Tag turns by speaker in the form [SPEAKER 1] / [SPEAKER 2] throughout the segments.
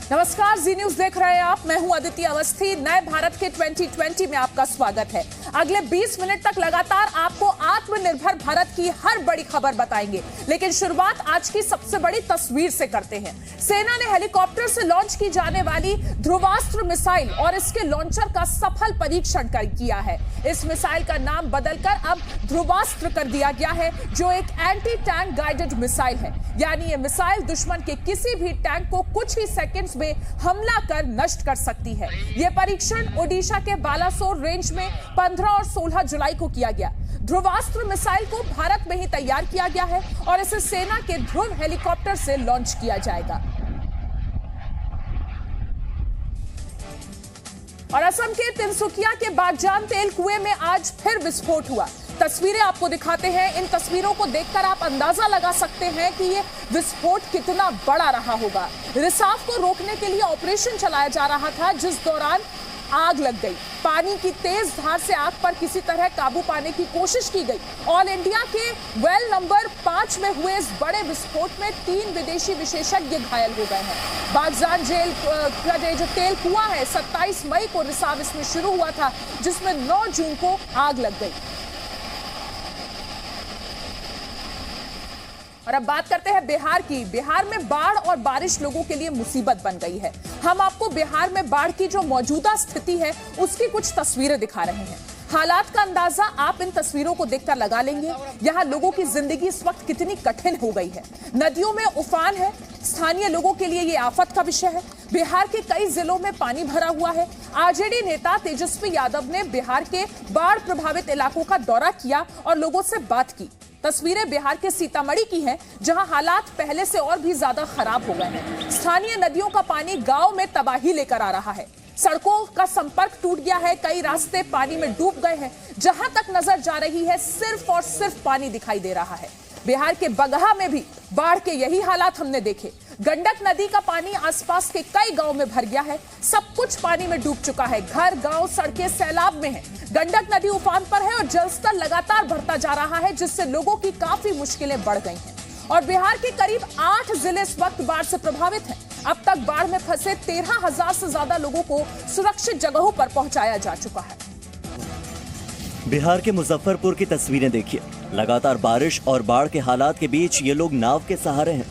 [SPEAKER 1] नमस्कार, जी न्यूज देख रहे हैं आप। मैं हूं अदिति अवस्थी। नए भारत के 2020 में आपका स्वागत है। अगले 20 मिनट तक लगातार आपको आत्मनिर्भर भारत की हर बड़ी खबर बताएंगे, लेकिन शुरुआत आज की सबसे बड़ी तस्वीर से करते हैं। सेना ने हेलीकॉप्टर से लॉन्च की जाने वाली ध्रुवास्त्र मिसाइल और इसके लॉन्चर का सफल परीक्षण किया है। इस मिसाइल का नाम बदलकर अब ध्रुवास्त्र कर दिया गया है, जो एक एंटी टैंक गाइडेड मिसाइल है। यानी ये मिसाइल दुश्मन के किसी भी टैंक को कुछ ही सेकंड्स में हमला कर नष्ट कर सकती है। यह परीक्षण ओडिशा के बालासोर रेंज में 15 और 16 जुलाई को किया गया। ध्रुवास्त्र मिसाइल को भारत में ही तैयार किया गया है और इसे सेना के ध्रुव हेलीकॉप्टर से लॉन्च किया जाएगा। और असम के तिनसुकिया के बागजान तेल कुएं में आज फिर विस्फोट हुआ। तस्वीरें आपको दिखाते हैं। इन तस्वीरों को देखकर आप अंदाजा लगा सकते हैं कि ये विस्फोट कितना बड़ा रहा होगा। रिसाव को रोकने के लिए ऑपरेशन चलाया जा रहा था, जिस दौरान आग लग गई। पानी की तेज धार से आग पर किसी तरह काबू पाने की कोशिश की गई। ऑल इंडिया के वेल नंबर 5 में हुए इस बड़े विस्फोट में 3 विदेशी विशेषज्ञ घायल हो गए हैं। बागजान जेल का जो तेल कुआं है, 27 मई को रिसाव इसमें शुरू हुआ था, जिसमें 9 जून को आग लग गई। और अब बात करते हैं बिहार की। बिहार में बाढ़ और बारिश लोगों के लिए मुसीबत बन गई है। हम आपको बिहार में बाढ़ की जो मौजूदा स्थिति है उसकी कुछ तस्वीरें दिखा रहे हैं। हालात का अंदाजा आप इन तस्वीरों को देखकर लगा लेंगे। यहाँ लोगों की जिंदगी इस वक्त कितनी कठिन हो गई है। नदियों में उफान है। स्थानीय लोगों के लिए ये आफत का विषय है। बिहार के कई जिलों में पानी भरा हुआ है। आरजेडी नेता तेजस्वी यादव ने बिहार के बाढ़ प्रभावित इलाकों का दौरा किया और लोगों से बात की। तस्वीरें बिहार के सीतामढ़ी की हैं, जहां हालात पहले से और भी ज्यादा खराब हो गए हैं। स्थानीय नदियों का पानी गांव में तबाही लेकर आ रहा है। सड़कों का संपर्क टूट गया है। कई रास्ते पानी में डूब गए हैं। जहां तक नजर जा रही है, सिर्फ और सिर्फ पानी दिखाई दे रहा है। बिहार के बगहा में भी बाढ़ के यही हालात हमने देखे। गंडक नदी का पानी आसपास के कई गांव में भर गया है। सब कुछ पानी में डूब चुका है। घर, गांव, सड़कें सैलाब में हैं। गंडक नदी उफान पर है और जलस्तर लगातार बढ़ता जा रहा है, जिससे लोगों की काफी मुश्किलें बढ़ गई हैं। और बिहार के करीब 8 जिले इस वक्त बाढ़ से प्रभावित हैं। अब तक बाढ़ में फंसे 13,000 से ज्यादा लोगों को सुरक्षित जगहों पर पहुंचाया जा चुका है।
[SPEAKER 2] बिहार के मुजफ्फरपुर की तस्वीरें देखिए। लगातार बारिश और बाढ़ के हालात के बीच ये लोग नाव के सहारे हैं।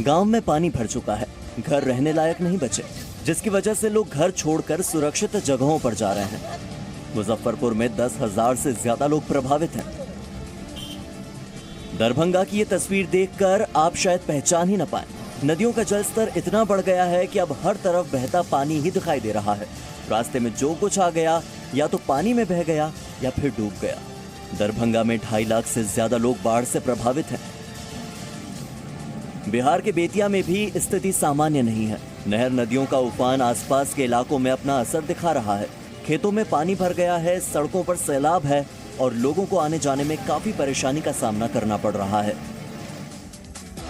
[SPEAKER 2] गांव में पानी भर चुका है। घर रहने लायक नहीं बचे, जिसकी वजह से लोग घर छोड़कर सुरक्षित जगहों पर जा रहे हैं। मुजफ्फरपुर में 10,000 से ज्यादा लोग प्रभावित हैं। दरभंगा की ये तस्वीर देखकर आप शायद पहचान ही न पाए। नदियों का जलस्तर इतना बढ़ गया है कि अब हर तरफ बहता पानी ही दिखाई दे रहा है। रास्ते में जो कुछ आ गया या तो पानी में बह गया या फिर डूब गया। दरभंगा में 2.5 लाख से ज्यादा लोग बाढ़ से प्रभावित हैं। बिहार के बेतिया में भी स्थिति सामान्य नहीं है। नहर नदियों का उफान आसपास के इलाकों में अपना असर दिखा रहा है। खेतों में पानी भर गया है, सड़कों पर सैलाब है और लोगों को आने जाने में काफी परेशानी का सामना करना पड़ रहा है।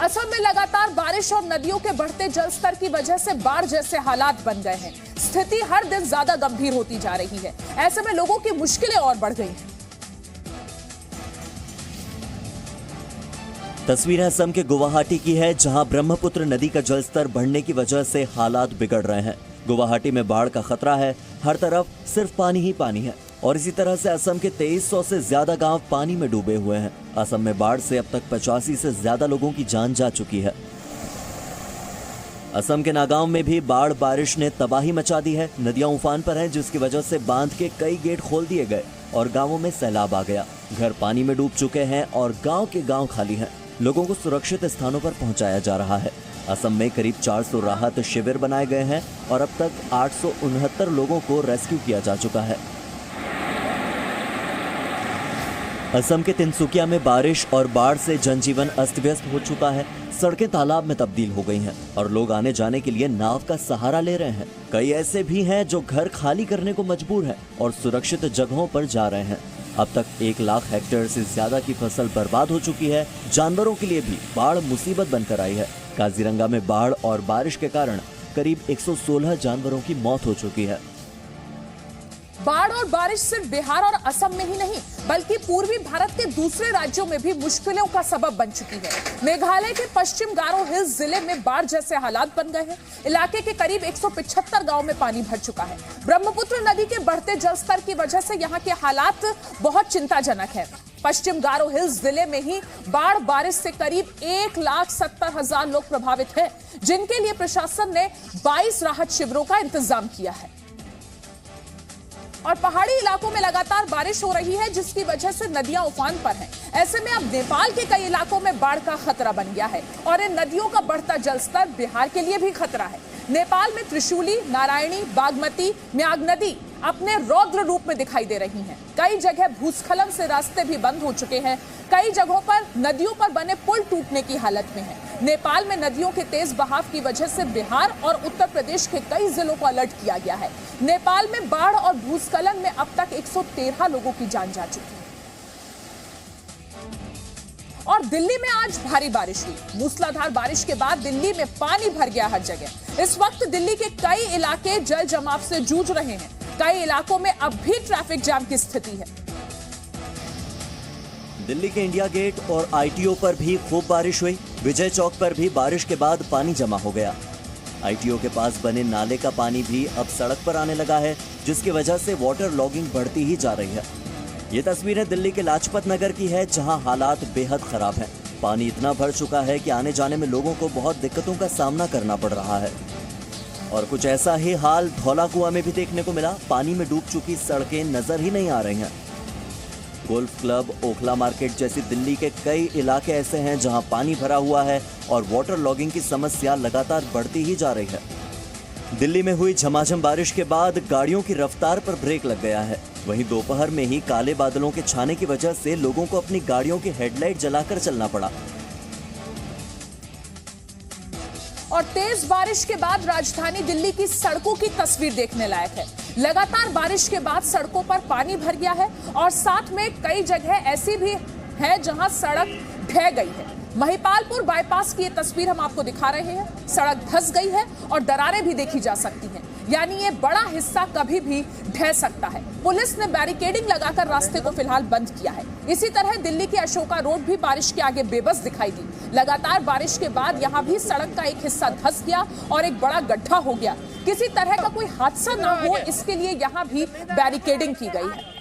[SPEAKER 1] असम में लगातार बारिश और नदियों के बढ़ते जलस्तर की वजह से बाढ़ जैसे हालात बन गए हैं। स्थिति हर दिन ज्यादा गंभीर होती जा रही है। ऐसे में लोगों की मुश्किलें और बढ़ गई हैं।
[SPEAKER 2] तस्वीर असम के गुवाहाटी की है, जहां ब्रह्मपुत्र नदी का जलस्तर बढ़ने की वजह से हालात बिगड़ रहे हैं। गुवाहाटी में बाढ़ का खतरा है। हर तरफ सिर्फ पानी ही पानी है और इसी तरह से असम के 2300 से ज्यादा गांव पानी में डूबे हुए हैं। असम में बाढ़ से अब तक 85 से ज्यादा लोगों की जान जा चुकी है। असम के नागांव में भी बाढ़ बारिश ने तबाही मचा दी है। नदियां उफान पर हैं, जिसकी वजह से बांध के कई गेट खोल दिए गए और गांवों में सैलाब आ गया। घर पानी में डूब चुके हैं और गांव के गांव खाली हैं। लोगों को सुरक्षित स्थानों पर पहुंचाया जा रहा है। असम में करीब 400 राहत शिविर बनाए गए हैं और अब तक 869 लोगों को रेस्क्यू किया जा चुका है। असम के तिनसुकिया में बारिश और बाढ़ से जनजीवन अस्त-व्यस्त हो चुका है। सड़कें तालाब में तब्दील हो गई हैं और लोग आने जाने के लिए नाव का सहारा ले रहे हैं। कई ऐसे भी हैं जो घर खाली करने को मजबूर हैं और सुरक्षित जगहों पर जा रहे हैं। अब तक 1 लाख हेक्टेयर से ज्यादा की फसल बर्बाद हो चुकी है। जानवरों के लिए भी बाढ़ मुसीबत बनकर आई है। काजीरंगा में बाढ़ और बारिश के कारण करीब 116 जानवरों की मौत हो चुकी है।
[SPEAKER 1] बाढ़ और बारिश सिर्फ बिहार और असम में ही नहीं बल्कि पूर्वी भारत के दूसरे राज्यों में भी मुश्किलों का सबब बन चुकी है। मेघालय के पश्चिम गारो हिल्स जिले में बाढ़ जैसे हालात बन गए हैं। इलाके के करीब 175 गांव में पानी भर चुका है। ब्रह्मपुत्र नदी के बढ़ते जलस्तर की वजह से यहाँ के हालात बहुत चिंताजनक है। पश्चिम गारो हिल्स जिले में ही बाढ़ बारिश से करीब 1,70,000 लोग प्रभावित हैं, जिनके लिए प्रशासन ने 22 राहत शिविरों का इंतजाम किया है। और पहाड़ी इलाकों में लगातार बारिश हो रही है, जिसकी वजह से नदियां उफान पर हैं। ऐसे में अब नेपाल के कई इलाकों में बाढ़ का खतरा बन गया है और इन नदियों का बढ़ता जलस्तर बिहार के लिए भी खतरा है। नेपाल में त्रिशूली, नारायणी, बागमती, म्याग नदी अपने रौद्र रूप में दिखाई दे रही हैं। कई जगह भूस्खलन से रास्ते भी बंद हो चुके हैं। कई जगहों पर नदियों पर बने पुल टूटने की हालत में हैं। नेपाल में नदियों के तेज बहाव की वजह से बिहार और उत्तर प्रदेश के कई जिलों को अलर्ट किया गया है। नेपाल में बाढ़ और भूस्खलन में अब तक 113 लोगों की जान जा चुकी है। और दिल्ली में आज भारी बारिश हुई। मूसलाधार बारिश के बाद दिल्ली में पानी भर गया हर जगह। इस वक्त दिल्ली के कई इलाके जल जमाव से जूझ रहे हैं। कई इलाकों में अब भी ट्रैफिक जाम की स्थिति है।
[SPEAKER 2] दिल्ली के इंडिया गेट और आईटीओ पर भी खूब बारिश हुई। विजय चौक पर भी बारिश के बाद पानी जमा हो गया। आईटीओ के पास बने नाले का पानी भी अब सड़क पर आने लगा है, जिसकी वजह से वाटर लॉगिंग बढ़ती ही जा रही है। ये तस्वीरें दिल्ली के लाजपत नगर की है, जहां हालात बेहद खराब हैं। पानी इतना भर चुका है कि आने जाने में लोगों को बहुत दिक्कतों का सामना करना पड़ रहा है। और कुछ ऐसा ही हाल धौला कुआं में भी देखने को मिला। पानी में डूब चुकी सड़कें नजर ही नहीं आ रही हैं। गोल्फ क्लब, ओखला मार्केट जैसी दिल्ली के कई इलाके ऐसे हैं जहां पानी भरा हुआ है और वाटर लॉगिंग की समस्या लगातार बढ़ती ही जा रही है। दिल्ली में हुई झमाझम बारिश के बाद गाड़ियों की रफ्तार पर ब्रेक लग गया है। वहीं दोपहर में ही काले बादलों के छाने की वजह से लोगों को अपनी गाड़ियों की हेडलाइट जलाकर चलना पड़ा।
[SPEAKER 1] और तेज बारिश के बाद राजधानी दिल्ली की सड़कों की तस्वीर देखने लायक है। लगातार बारिश के बाद सड़कों पर पानी भर गया है और साथ में कई जगह ऐसी भी है जहां सड़क ढह गई है। महिपालपुर बाईपास की ये तस्वीर हम आपको दिखा रहे हैं। सड़क धंस गई है और दरारें भी देखी जा सकती हैं, यानी ये बड़ा हिस्सा कभी भी ढह सकता है। पुलिस ने बैरिकेडिंग लगाकर रास्ते को फिलहाल बंद किया है। इसी तरह दिल्ली के अशोका रोड भी बारिश के आगे बेबस दिखाई दी। लगातार बारिश के बाद यहाँ भी सड़क का एक हिस्सा धंस गया और एक बड़ा गड्ढा हो गया। किसी तरह का कोई हादसा ना हो, इसके लिए यहाँ भी बैरिकेडिंग की गई है।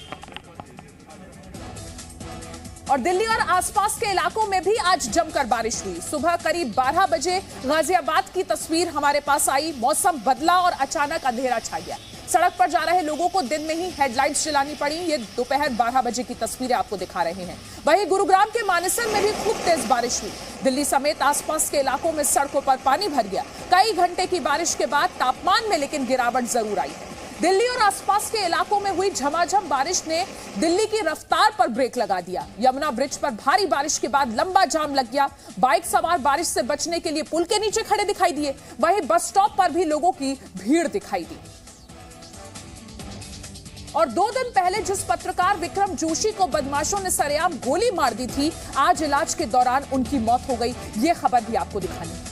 [SPEAKER 1] और दिल्ली और आसपास के इलाकों में भी आज जमकर बारिश हुई। सुबह करीब 12 बजे गाजियाबाद की तस्वीर हमारे पास आई। मौसम बदला और अचानक अंधेरा छा गया। सड़क पर जा रहे लोगों को दिन में ही हेडलाइट्स जलानी पड़ी। ये दोपहर 12 बजे की तस्वीरें आपको दिखा रहे हैं। वहीं गुरुग्राम के मानेसर में भी खूब तेज बारिश हुई। दिल्ली समेत आसपास के इलाकों में सड़कों पर पानी भर गया। कई घंटे की बारिश के बाद तापमान में लेकिन गिरावट जरूर आई है। दिल्ली और आसपास के इलाकों में हुई झमाझम बारिश ने दिल्ली की रफ्तार पर ब्रेक लगा दिया। यमुना ब्रिज पर भारी बारिश के बाद लंबा जाम लग गया। बाइक सवार बारिश से बचने के लिए पुल के नीचे खड़े दिखाई दिए। वहीं बस स्टॉप पर भी लोगों की भीड़ दिखाई दी। और 2 दिन पहले जिस पत्रकार विक्रम जोशी को बदमाशों ने सरेआम गोली मार दी थी, आज इलाज के दौरान उनकी मौत हो गई। ये खबर भी आपको दिखानी।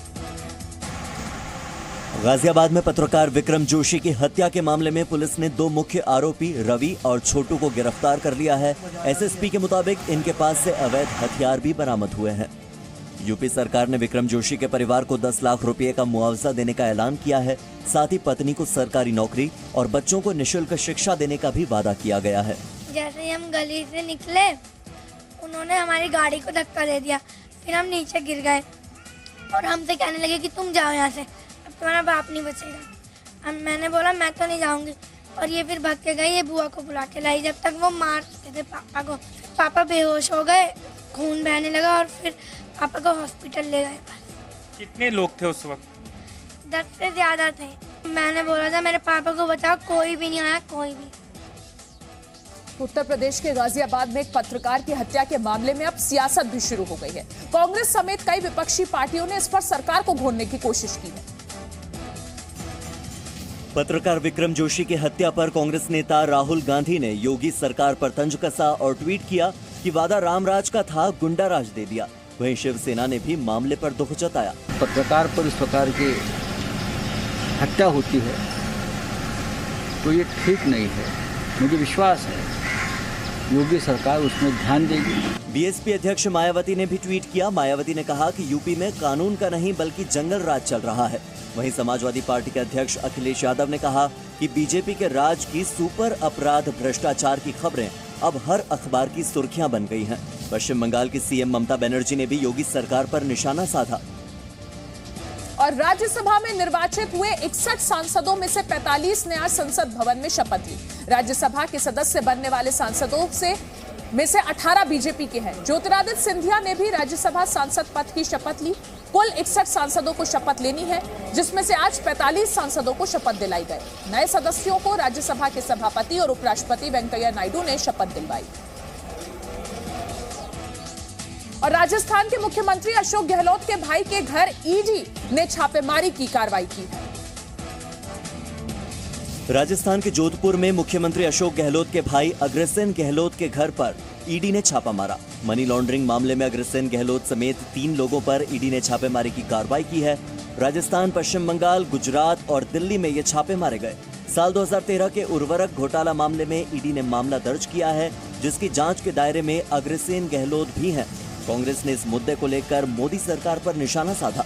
[SPEAKER 2] गाजियाबाद में पत्रकार विक्रम जोशी की हत्या के मामले में पुलिस ने 2 मुख्य आरोपी रवि और छोटू को गिरफ्तार कर लिया है। एसएसपी के मुताबिक इनके पास से अवैध हथियार भी बरामद हुए हैं। यूपी सरकार ने विक्रम जोशी के परिवार को 10 लाख रुपए का मुआवजा देने का ऐलान किया है। साथ ही पत्नी को सरकारी नौकरी और बच्चों को निःशुल्क शिक्षा देने का भी वादा किया गया है।
[SPEAKER 3] जैसे ही हम गली से निकले, उन्होंने हमारी गाड़ी को धक्का दे दिया। फिर हम नीचे गिर गए और हमसे कहने लगे कि तुम जाओ यहाँ से, अब तुम्हारा बाप नहीं बचेगा। मैंने बोला मैं तो नहीं जाऊँगी। और ये फिर भाग के गई, ये बुआ को बुला के लाई। जब तक वो मार चुके थे पापा को, पापा बेहोश हो गए, खून बहने लगा और फिर पापा को हॉस्पिटल ले गए।
[SPEAKER 4] कितने लोग थे उस वक्त?
[SPEAKER 3] 10 से ज्यादा थे। मैंने बोला था मेरे पापा को बचाओ, कोई भी नहीं आया, कोई भी।
[SPEAKER 1] उत्तर प्रदेश के गाजियाबाद में एक पत्रकार की हत्या के मामले में अब सियासत भी शुरू हो गई है। कांग्रेस समेत कई विपक्षी पार्टियों ने इस पर सरकार को घोरने की कोशिश की है।
[SPEAKER 2] पत्रकार विक्रम जोशी की हत्या पर कांग्रेस नेता राहुल गांधी ने योगी सरकार पर तंज कसा और ट्वीट किया कि वादा रामराज का था, गुंडा राज दे दिया। वहीं शिवसेना ने भी मामले पर दुख जताया।
[SPEAKER 5] पत्रकार पर इस प्रकार की हत्या होती है तो ये ठीक नहीं है। मुझे विश्वास है योगी सरकार उसमें ध्यान देगी।
[SPEAKER 2] बीएसपी अध्यक्ष मायावती ने भी ट्वीट किया। मायावती ने कहा कि यूपी में कानून का नहीं बल्कि जंगल राज चल रहा है। वहीं समाजवादी पार्टी के अध्यक्ष अखिलेश यादव ने कहा कि बीजेपी के राज की सुपर अपराध भ्रष्टाचार की खबरें अब हर अखबार की सुर्खियां बन गई हैं। पश्चिम बंगाल की सीएम ममता बनर्जी ने भी योगी सरकार पर निशाना साधा।
[SPEAKER 1] और राज्यसभा में निर्वाचित हुए 61 सांसदों में से 45 ने आज संसद भवन में शपथ ली। राज्यसभा के सदस्य बनने वाले सांसदों में से 18 बीजेपी के हैं। ज्योतिरादित्य सिंधिया ने भी राज्यसभा सांसद पद की शपथ ली। कुल 61 सांसदों को शपथ लेनी है, जिसमें से आज 45 सांसदों को शपथ दिलाई गई। नए सदस्यों को राज्यसभा के सभापति और उपराष्ट्रपति वेंकैया नायडू ने शपथ दिलवाई। और राजस्थान के मुख्यमंत्री अशोक गहलोत के भाई के घर ईडी ने छापेमारी की कार्रवाई की है।
[SPEAKER 2] राजस्थान के जोधपुर में मुख्यमंत्री अशोक गहलोत के भाई अग्रसेन गहलोत के घर पर ईडी ने छापा मारा। मनी लॉन्ड्रिंग मामले में अग्रसेन गहलोत समेत 3 लोगों पर ईडी ने छापेमारी की कार्रवाई की है। राजस्थान, पश्चिम बंगाल, गुजरात और दिल्ली में ये छापे मारे गए। साल 2013 के उर्वरक घोटाला मामले में ईडी ने मामला दर्ज किया है, जिसकी जांच के दायरे में अग्रसेन गहलोत भी हैं। कांग्रेस ने इस मुद्दे को लेकर मोदी सरकार पर निशाना साधा।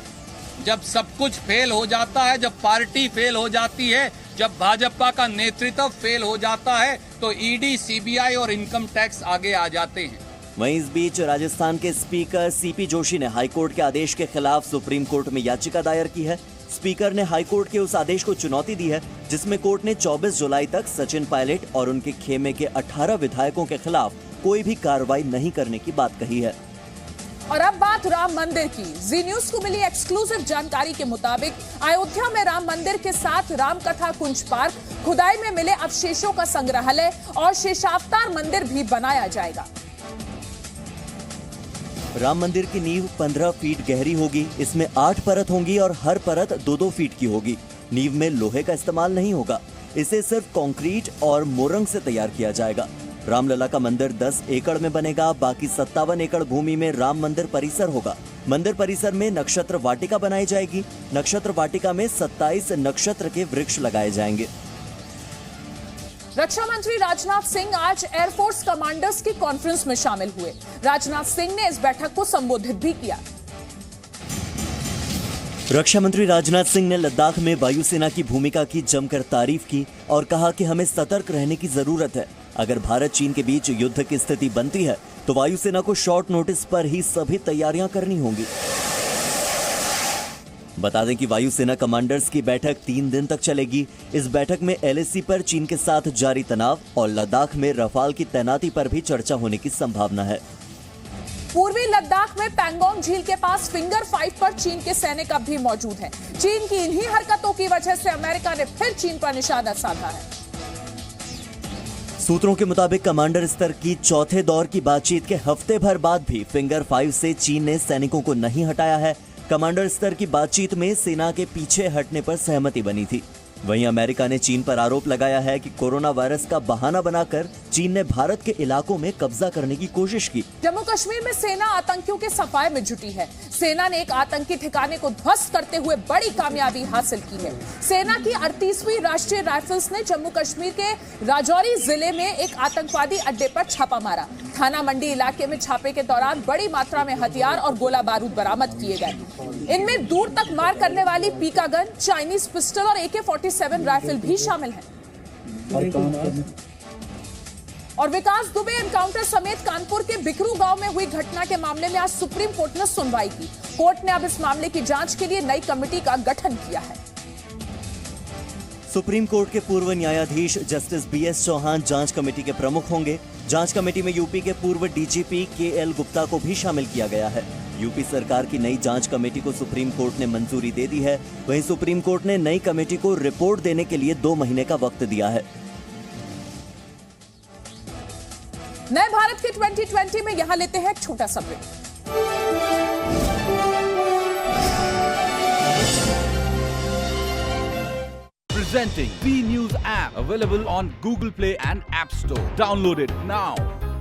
[SPEAKER 6] जब सब कुछ फेल हो जाता है, जब पार्टी फेल हो जाती है, जब भाजपा का नेतृत्व फेल हो जाता है, तो ईडी, सीबीआई और इनकम टैक्स आगे आ जाते हैं।
[SPEAKER 2] वहीं इस बीच राजस्थान के स्पीकर सीपी जोशी ने हाईकोर्ट के आदेश के खिलाफ सुप्रीम कोर्ट में याचिका दायर की है। स्पीकर ने हाईकोर्ट के उस आदेश को चुनौती दी है, जिसमें कोर्ट ने 24 जुलाई तक सचिन पायलट और उनके खेमे के 18 विधायकों के खिलाफ कोई भी कार्रवाई नहीं करने की बात कही है।
[SPEAKER 1] और अब बात राम मंदिर की। जी न्यूज को मिली एक्सक्लूसिव जानकारी के मुताबिक अयोध्या में राम मंदिर के साथ राम कथा कुंज पार्क, खुदाई में मिले अवशेषों का संग्रहालय और शेषावतार मंदिर भी बनाया जाएगा।
[SPEAKER 2] राम मंदिर की नींव 15 फीट गहरी होगी। इसमें 8 परत होंगी और हर परत 2-2 फीट की होगी। नींव में लोहे का इस्तेमाल नहीं होगा। इसे सिर्फ कंक्रीट और मोरंग से तैयार किया जाएगा। रामलला का मंदिर 10 एकड़ में बनेगा। बाकी 57 एकड़ भूमि में राम मंदिर परिसर होगा। मंदिर परिसर में नक्षत्र वाटिका बनाई जाएगी। नक्षत्र वाटिका में 27 नक्षत्र के वृक्ष लगाए जाएंगे।
[SPEAKER 1] रक्षा मंत्री राजनाथ सिंह आज एयरफोर्स कमांडर्स की कॉन्फ्रेंस में शामिल हुए। राजनाथ सिंह ने इस बैठक को संबोधित भी किया।
[SPEAKER 2] रक्षा मंत्री राजनाथ सिंह ने लद्दाख में वायुसेना की भूमिका की जमकर तारीफ की और कहा कि हमें सतर्क रहने की जरूरत है। अगर भारत चीन के बीच युद्ध की स्थिति बनती है तो वायुसेना को शॉर्ट नोटिस पर ही सभी तैयारियां करनी होंगी। बता दें कि वायुसेना कमांडर्स की बैठक 3 दिन तक चलेगी। इस बैठक में LAC पर चीन के साथ जारी तनाव और लद्दाख में रफाल की तैनाती पर भी चर्चा होने की संभावना है।
[SPEAKER 1] पूर्वी लद्दाख में पैंगोंग झील के पास फिंगर 5 पर चीन के सैनिक अब भी मौजूद हैं। चीन की इन्हीं हरकतों की वजह से अमेरिका ने फिर चीन पर निशाना साधा है।
[SPEAKER 2] सूत्रों के मुताबिक कमांडर स्तर की चौथे दौर की बातचीत के हफ्ते भर बाद भी फिंगर 5 से चीन ने सैनिकों को नहीं हटाया है। कमांडर स्तर की बातचीत में सेना के पीछे हटने पर सहमति बनी थी। वहीं अमेरिका ने चीन पर आरोप लगाया है कि कोरोना वायरस का बहाना बनाकर चीन ने भारत के इलाकों में कब्जा करने की कोशिश की।
[SPEAKER 1] जम्मू कश्मीर में सेना आतंकियों के सफाये में जुटी है। सेना ने एक आतंकी ठिकाने को ध्वस्त करते हुए बड़ी कामयाबी हासिल की है। सेना की 38वीं राष्ट्रीय राइफल्स ने जम्मू कश्मीर के राजौरी जिले में एक आतंकवादी अड्डे पर छापा मारा। थाना मंडी इलाके में छापे के दौरान बड़ी मात्रा में हथियार और गोला बारूद बरामद किए गए। इनमें दूर तक मार करने वाली पीका गन, चाइनीज पिस्टल और AK-47 राइफल भी शामिल है। और विकास दुबे एनकाउंटर समेत कानपुर के बिकरू गांव में हुई घटना के मामले में आज सुप्रीम कोर्ट ने सुनवाई की। कोर्ट ने अब इस मामले की जांच के लिए नई कमेटी का गठन किया है।
[SPEAKER 2] सुप्रीम कोर्ट के पूर्व न्यायाधीश जस्टिस BS चौहान जांच कमेटी के प्रमुख होंगे। जांच कमेटी में यूपी के पूर्व DGP KL गुप्ता को भी शामिल किया गया है। यूपी सरकार की नई जांच कमेटी को सुप्रीम कोर्ट ने मंजूरी दे दी है। वहीं सुप्रीम कोर्ट ने नई कमेटी को रिपोर्ट देने के लिए 2 महीने का वक्त दिया है।
[SPEAKER 1] नए भारत के 2020 में यहां लेते हैं एक छोटा सा break.
[SPEAKER 7] Presenting B News app, available on Google Play and App Store. Download it now.